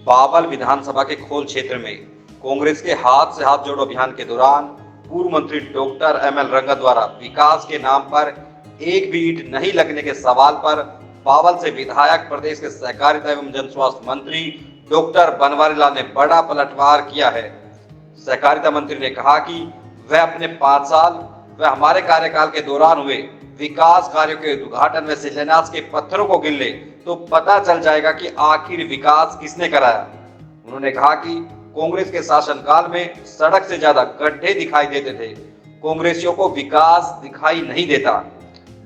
बावल विधानसभा के खोल क्षेत्र में कांग्रेस के हाथ से हाथ जोड़ो अभियान के दौरान पूर्व मंत्री डॉक्टर एमएल रंगा द्वारा विकास के नाम पर एक भी ईंट नहीं लगने के सवाल पर बावल से विधायक प्रदेश के सहकारिता एवं जनस्वास्थ्य मंत्री डॉक्टर बनवारी लाल ने बड़ा पलटवार किया है। सहकारिता मंत्री ने कहा कि वह अपने 5 साल व हमारे कार्यकाल के दौरान हुए विकास कार्यों के उद्घाटन व शिलान्यास के पत्थरों को गिन ले तो पता चल जाएगा कि आखिर विकास किसने कराया। उन्होंने कहा कि कांग्रेस के शासनकाल में सड़क से ज्यादा गड्ढे दिखाई देते थे, कांग्रेसियों को विकास दिखाई नहीं देता।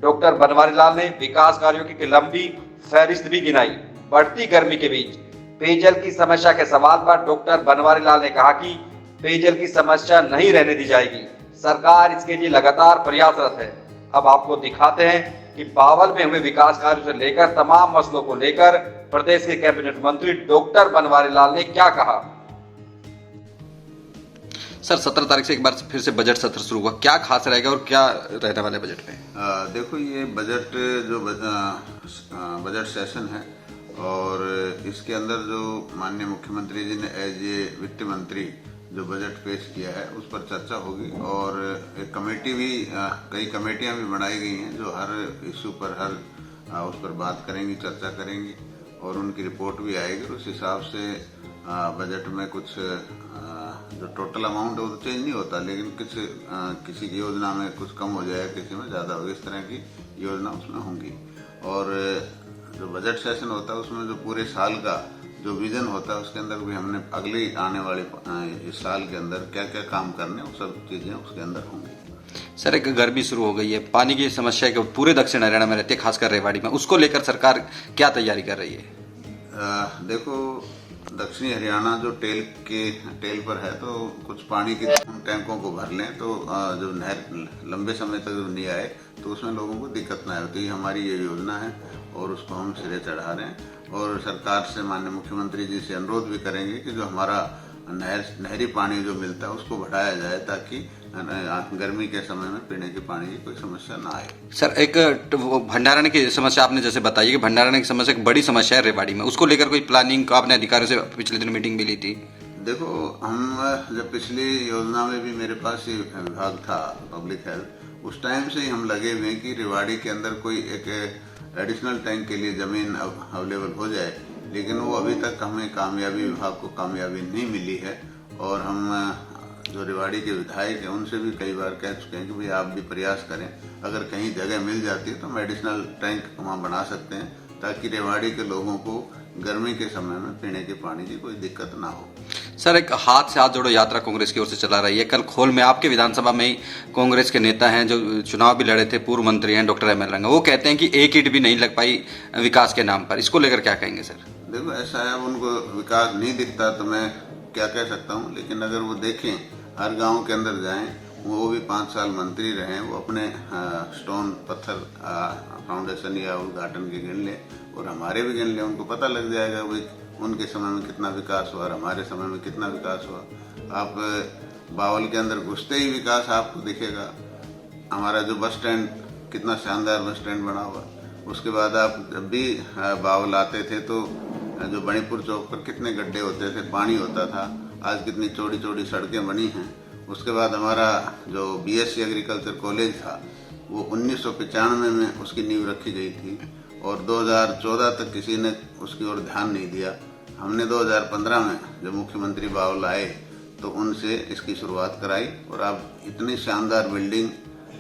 डॉक्टर बनवारी लाल ने विकास कार्यों की लंबी फहरिस्त भी गिनाई। बढ़ती गर्मी के बीच पेयजल की समस्या के सवाल पर डॉक्टर बनवारी लाल ने कहा कि पेयजल की समस्या नहीं रहने दी जाएगी, सरकार इसके लिए लगातार प्रयासरत है। अब आपको दिखाते हैं कि बावल में हुए विकास कार्यों से लेकर तमाम मसलों को लेकर प्रदेश के कैबिनेट मंत्री डॉक्टर बनवारी लाल ने क्या कहा। सर 17 तारीख से एक बार फिर से बजट सत्र शुरू हुआ, क्या खास रहेगा और क्या रहने वाले बजट में? देखो, ये बजट जो बजट सेशन है और इसके अंदर जो माननीय मुख्यमंत्री जी ने एज ए वित्त मंत्री जो बजट पेश किया है उस पर चर्चा होगी और एक कमेटी भी, कई कमेटियां भी बनाई गई हैं जो हर इश्यू पर उस पर बात करेंगी, चर्चा करेंगी और उनकी रिपोर्ट भी आएगी। उस हिसाब से बजट में कुछ जो टोटल अमाउंट है वो तो चेंज नहीं होता, लेकिन किसी की योजना में कुछ कम हो जाए, किसी में ज़्यादा हो, इस तरह की योजना उसमें होंगी। और जो बजट सेशन होता है उसमें जो पूरे साल का जो विजन होता है उसके अंदर भी हमने अगले आने वाले इस साल के अंदर क्या क्या काम करने, वो सब चीज़ें उसके अंदर होंगी। सर एक गर्मी शुरू हो गई है, पानी की समस्या के पूरे दक्षिण हरियाणा में रहती है, खासकर रेवाड़ी में, उसको लेकर सरकार क्या तैयारी कर रही है? देखो, दक्षिणी हरियाणा जो टेल पर है तो कुछ पानी की टैंकों को भर लें तो जो नहर लंबे समय तक नहीं आए तो उसमें लोगों को दिक्कत ना आए। तो ये हमारी ये योजना है और उसको हम सिरे चढ़ा रहे हैं और सरकार से, माननीय मुख्यमंत्री जी से अनुरोध भी करेंगे कि जो हमारा नहरी पानी जो मिलता है उसको बढ़ाया जाए ताकि गर्मी के समय में पीने के पानी की कोई समस्या ना आए। सर एक भंडारण की समस्या आपने जैसे बताई कि भंडारण की समस्या एक बड़ी समस्या है रेवाड़ी में, उसको लेकर कोई प्लानिंग का आपने अधिकारियों से पिछले दिन मीटिंग भी ली थी? देखो, हम जब पिछली योजना में भी मेरे पास ये विभाग था पब्लिक हेल्थ, उस टाइम से ही हम लगे हुए हैं कि रेवाड़ी के अंदर कोई एक एडिशनल टैंक के लिए जमीन अवेलेबल हो जाए, लेकिन वो अभी तक हमें विभाग को कामयाबी नहीं मिली है। और हम जो रेवाड़ी के विधायक हैं उनसे भी कई बार कह चुके हैं कि भाई आप भी प्रयास करें, अगर कहीं जगह मिल जाती है तो हम एडिशनल टैंक वहाँ बना सकते हैं ताकि रेवाड़ी के लोगों को गर्मी के समय में पीने के पानी की कोई दिक्कत ना हो। सर एक हाथ से हाथ जोड़ो यात्रा कांग्रेस की ओर से चला रही है। कल खोल में आपके विधानसभा में ही कांग्रेस के नेता हैं जो चुनाव भी लड़े थे, पूर्व मंत्री हैं डॉक्टर एमएल रंगा, वो कहते हैं कि एक ईंट भी नहीं लग पाई विकास के नाम पर, इसको लेकर क्या कहेंगे सर? देखो, ऐसा है, अब उनको विकास नहीं दिखता तो मैं क्या कह सकता हूँ, लेकिन अगर वो देखें, हर गांव के अंदर जाएं, वो भी 5 साल मंत्री रहे, वो अपने स्टोन पत्थर फाउंडेशन या उद्घाटन के गिन ले और हमारे भी गिन ले, उनको पता लग जाएगा भाई उनके समय में कितना विकास हुआ और हमारे समय में कितना विकास हुआ। आप बावल के अंदर घुसते ही विकास आपको दिखेगा। हमारा जो बस स्टैंड, कितना शानदार बस स्टैंड बना हुआ। उसके बाद आप जब भी बावल आते थे तो जो बणीपुर चौक पर कितने गड्ढे होते थे, पानी होता था, आज कितनी चौड़ी चौड़ी सड़कें बनी हैं। उसके बाद हमारा जो बीएससी एग्रीकल्चर कॉलेज था वो 1995 में उसकी नींव रखी गई थी और 2014 तक किसी ने उसकी ओर ध्यान नहीं दिया। हमने 2015 में जब मुख्यमंत्री बावल आए तो उनसे इसकी शुरुआत कराई और अब इतनी शानदार बिल्डिंग,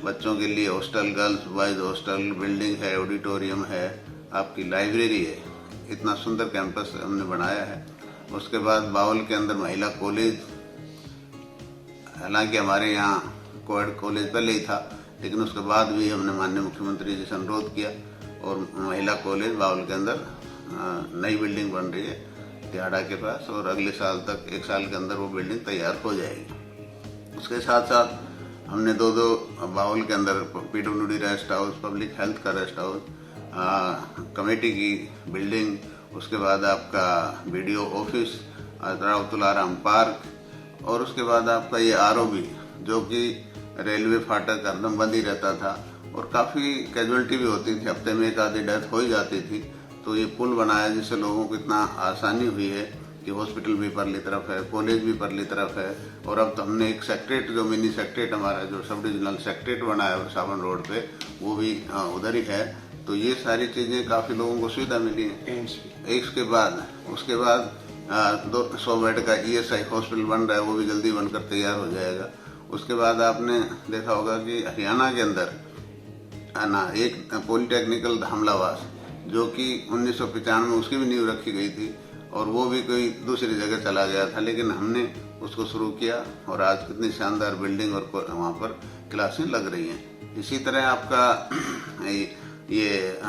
बच्चों के लिए hostel, girls boys hostel building है, ऑडिटोरियम है, आपकी लाइब्रेरी है, इतना सुंदर कैंपस हमने बनाया है। उसके बाद बावल के अंदर महिला कॉलेज, हालांकि हमारे यहाँ कोएड कॉलेज पहले ही था, लेकिन उसके बाद भी हमने माननीय मुख्यमंत्री जी से अनुरोध किया और महिला कॉलेज बावल के अंदर नई बिल्डिंग बन रही है तिहाड़ा के पास और अगले साल तक, 1 साल के अंदर वो बिल्डिंग तैयार हो जाएगी। उसके साथ साथ हमने दो बावल के अंदर PWD rest house, public health का रेस्ट हाउस, कमेटी की बिल्डिंग, उसके बाद आपका BDO office, Rao Tularam park और उसके बाद आपका ये आरओबी जो कि रेलवे फाटक हरदम बंद ही रहता था और काफ़ी कैजुअलिटी भी होती थी, हफ्ते में एक आधी डेथ हो ही जाती थी। तो ये पुल बनाया जिससे लोगों को इतना आसानी हुई है कि हॉस्पिटल भी परली तरफ है, कॉलेज भी परली तरफ है, और अब तो हमने एक सेक्रेट, जो मिनी सेक्रेट हमारा जो सब डिविजनल सेक्रेट बना है सावन रोड पे, वो भी उधर ही है। तो ये सारी चीज़ें काफ़ी लोगों को सुविधा मिली है। उसके बाद 200 बेड का ESI हॉस्पिटल बन रहा है, वो भी जल्दी बनकर तैयार हो जाएगा। उसके बाद आपने देखा होगा कि हरियाणा के अंदर एक पॉलिटेक्निकल धामलावास, जो कि 1995 में उसकी भी नींव रखी गई थी और वो भी कोई दूसरी जगह चला गया था, लेकिन हमने उसको शुरू किया और आज कितनी शानदार बिल्डिंग और वहाँ पर क्लासें लग रही हैं। इसी तरह आपका ये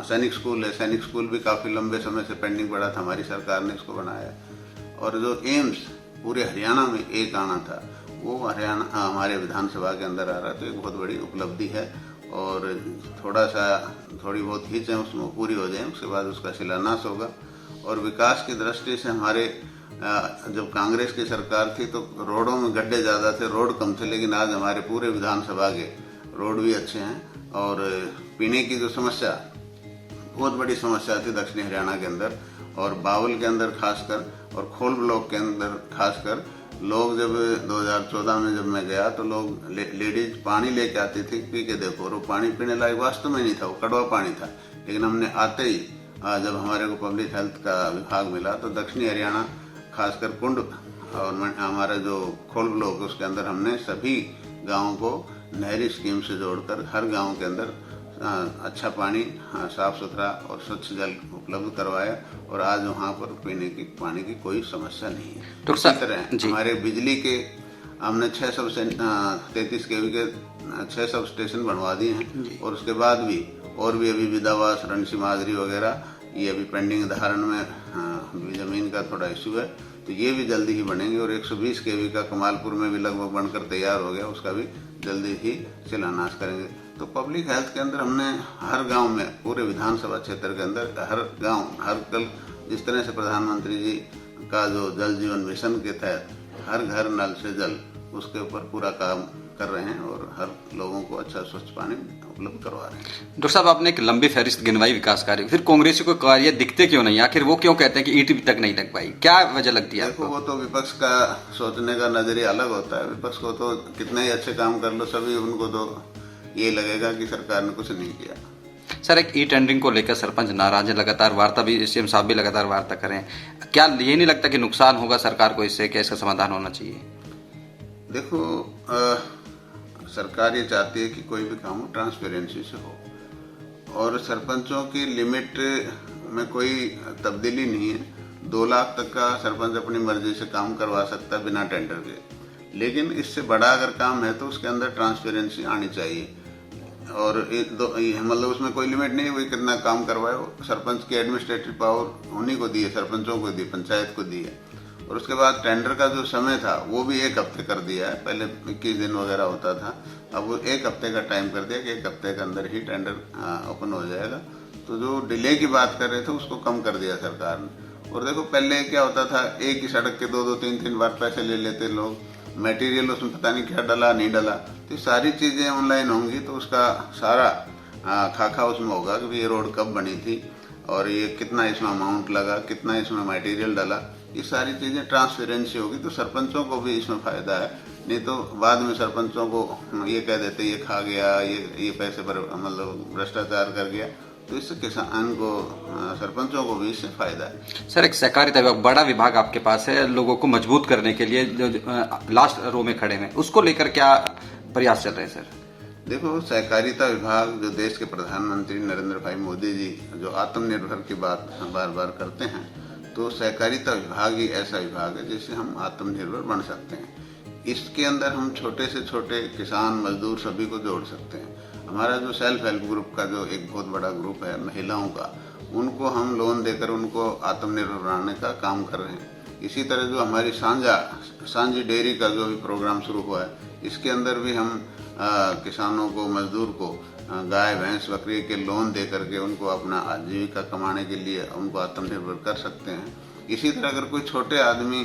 सैनिक स्कूल है, सैनिक स्कूल भी काफ़ी लंबे समय से पेंडिंग पड़ा था, हमारी सरकार ने इसको बनाया। और जो एम्स पूरे हरियाणा में एक आना था, वो हरियाणा हमारे विधानसभा के अंदर आ रहा है, तो एक बहुत बड़ी उपलब्धि है। और थोड़ी बहुत खींचें उसमें पूरी हो जाए, उसके बाद उसका शिलान्यास होगा। और विकास की दृष्टि से हमारे जब कांग्रेस की सरकार थी तो रोडों में गड्ढे ज़्यादा थे, रोड कम थे, लेकिन आज हमारे पूरे विधानसभा के रोड भी अच्छे हैं। और पीने की जो समस्या, बहुत बड़ी समस्या थी दक्षिणी हरियाणा के अंदर और बावल के अंदर खासकर, और खोल ब्लॉक के अंदर खासकर, लोग जब 2014 में जब मैं गया तो लोग लेडीज पानी लेके आती थी, पी के देखो, और वो पानी पीने लायक वास्तव में नहीं था, वो कड़वा पानी था। लेकिन हमने आते ही जब हमारे को पब्लिक हेल्थ का विभाग मिला तो दक्षिणी हरियाणा खासकर कुंड और हमारा जो खोल ब्लॉक उसके अंदर हमने सभी गाँवों को नहरी स्कीम से जोड़कर हर गाँव के अंदर अच्छा पानी, साफ सुथरा और स्वच्छ जल उपलब्ध करवाया। और आज वहाँ पर पीने की पानी की कोई समस्या नहीं है। इसी तरह हमारे बिजली के हमने 633 kV के 6 सब स्टेशन बनवा दिए हैं, और उसके बाद भी और भी अभी विदावास, रणसी माजरी वगैरह ये अभी पेंडिंग धारण में जमीन का थोड़ा इशू है, तो ये भी जल्दी ही बनेंगे। और 120 kV का कमालपुर में भी लगभग बनकर तैयार हो गया, उसका भी जल्दी ही शिलान्यास करेंगे। तो पब्लिक हेल्थ के अंदर हमने हर गांव में, पूरे विधानसभा क्षेत्र के अंदर हर गांव, हर कल जिस तरह से प्रधानमंत्री जी का जो जल जीवन मिशन के तहत हर घर नल से जल, उसके ऊपर पूरा काम कर रहे हैं और हर लोगों को अच्छा स्वच्छ पानी उपलब्ध करवा रहे हैं। डॉक्टर साहब, आपने एक लंबी फहरिस्त गिनवाई विकास कार्य, फिर कांग्रेसी को कार्य दिखते क्यों नहीं? आखिर वो क्यों कहते हैं कि ईंट तक नहीं लग पाई? क्या वजह लगती है आपको? वो तो विपक्ष का सोचने का नजरिया अलग होता है। विपक्ष को तो कितने ही अच्छे काम कर लो, सभी उनको तो ये लगेगा कि सरकार ने कुछ नहीं किया। सर, एक ई टेंडरिंग को लेकर सरपंच नाराज है, लगातार वार्ता भी, सीएम साहब भी लगातार वार्ता करें। क्या ये नहीं लगता कि नुकसान होगा सरकार को इससे? क्या इसका समाधान होना चाहिए? देखो, सरकार ये चाहती है कि कोई भी काम ट्रांसपेरेंसी से हो, और सरपंचों की लिमिट में कोई तब्दीली नहीं है। 2 लाख तक का सरपंच अपनी मर्जी से काम करवा सकता है बिना टेंडर के, लेकिन इससे बड़ा अगर काम है तो उसके अंदर ट्रांसपेरेंसी आनी चाहिए। और मतलब उसमें कोई लिमिट नहीं है, वही कितना काम करवाए। सरपंच की एडमिनिस्ट्रेटिव पावर उन्हीं को दी है, सरपंचों को दी, पंचायत को दी है। और उसके बाद टेंडर का जो समय था वो भी 1 हफ्ते कर दिया है, पहले 21 दिन वगैरह होता था, अब वो 1 हफ्ते का टाइम कर दिया कि 1 हफ्ते के अंदर ही टेंडर ओपन हो जाएगा। तो जो डिले की बात कर रहे थे उसको कम कर दिया सरकार ने। और देखो, पहले क्या होता था, एक ही सड़क के 2-2, 3-3 बार पैसे ले लेते लोग, मटेरियल उसमें पता नहीं क्या डला नहीं डला। तो सारी चीज़ें ऑनलाइन होंगी तो उसका सारा खाका उसमें होगा कि ये रोड कब बनी थी और ये कितना इसमें अमाउंट लगा, कितना इसमें मटेरियल डला। ये सारी चीज़ें ट्रांसपेरेंसी होगी तो सरपंचों को भी इसमें फ़ायदा है। नहीं तो बाद में सरपंचों को ये कह देते ये खा गया, ये पैसे पर मतलब भ्रष्टाचार कर गया, तो इससे किसान को, सरपंचों को भी इससे फायदा है। सर, एक सहकारिता विभाग, बड़ा विभाग आपके पास है, लोगों को मजबूत करने के लिए जो लास्ट रो में खड़े हैं, उसको लेकर क्या प्रयास चल रहे हैं? सर देखो, सहकारिता विभाग जो देश के प्रधानमंत्री नरेंद्र भाई मोदी जी जो आत्मनिर्भर की बात बार बार करते हैं, तो सहकारिता विभाग ही ऐसा विभाग है जिससे हम आत्मनिर्भर बन सकते हैं। इसके अंदर हम छोटे से छोटे किसान, मजदूर सभी को जोड़ सकते हैं। हमारा जो सेल्फ हेल्प ग्रुप का जो एक बहुत बड़ा ग्रुप है महिलाओं का, उनको हम लोन देकर उनको आत्मनिर्भर बनाने का काम कर रहे हैं। इसी तरह जो हमारी सांझी डेयरी का जो भी प्रोग्राम शुरू हुआ है, इसके अंदर भी हम किसानों को, मजदूर को गाय, भैंस, बकरी के लोन दे करके उनको अपना आजीविका कमाने के लिए उनको आत्मनिर्भर कर सकते हैं। इसी तरह अगर कोई छोटे आदमी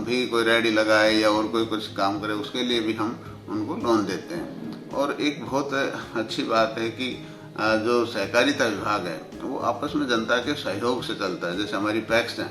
भी कोई रेडी लगाए या और कोई कुछ काम करे, उसके लिए भी हम उनको लोन देते हैं। और एक बहुत अच्छी बात है कि जो सहकारिता विभाग है वो आपस में जनता के सहयोग से चलता है। जैसे हमारी पैक्स हैं,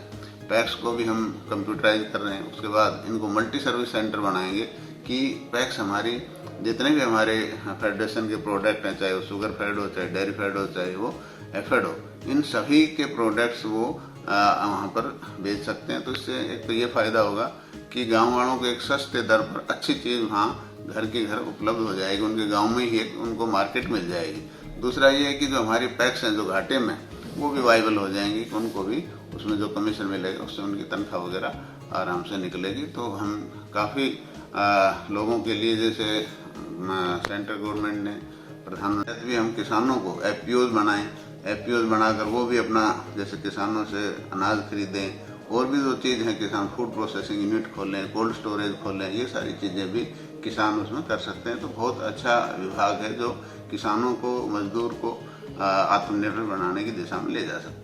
पैक्स को भी हम कंप्यूटराइज कर रहे हैं। उसके बाद इनको मल्टी सर्विस सेंटर बनाएंगे कि पैक्स हमारी जितने भी हमारे फेडरेशन के प्रोडक्ट हैं, चाहे वो शुगर फेड हो, चाहे डेयरी फेड हो, चाहे वो एफेड हो, इन सभी के प्रोडक्ट्स वो वहाँ पर बेच सकते हैं। तो इससे एक तो ये फायदा होगा कि गांव वालों को एक सस्ते दर पर अच्छी चीज़ वहाँ घर के घर उपलब्ध हो जाएगी, उनके गांव में ही उनको मार्केट मिल जाएगी। दूसरा ये है कि जो हमारी पैक्स हैं जो घाटे में, वो भी वाइबल हो जाएंगी, उनको भी उसमें जो कमीशन मिलेगा उससे उनकी तनख्वाह वगैरह आराम से निकलेगी। तो हम काफ़ी लोगों के लिए, जैसे सेंट्रल गवर्नमेंट ने प्रधानमंत्री भी हम किसानों को एफपीओज बनाएं, एफपीओज बनाकर वो भी अपना जैसे किसानों से अनाज खरीदें, और भी जो चीज़ है किसान फूड प्रोसेसिंग यूनिट खोलें, कोल्ड स्टोरेज खोलें, ये सारी चीज़ें भी किसान उसमें कर सकते हैं। तो बहुत अच्छा विभाग है जो किसानों को, मजदूर को आत्मनिर्भर बनाने की दिशा में ले जा सकता है।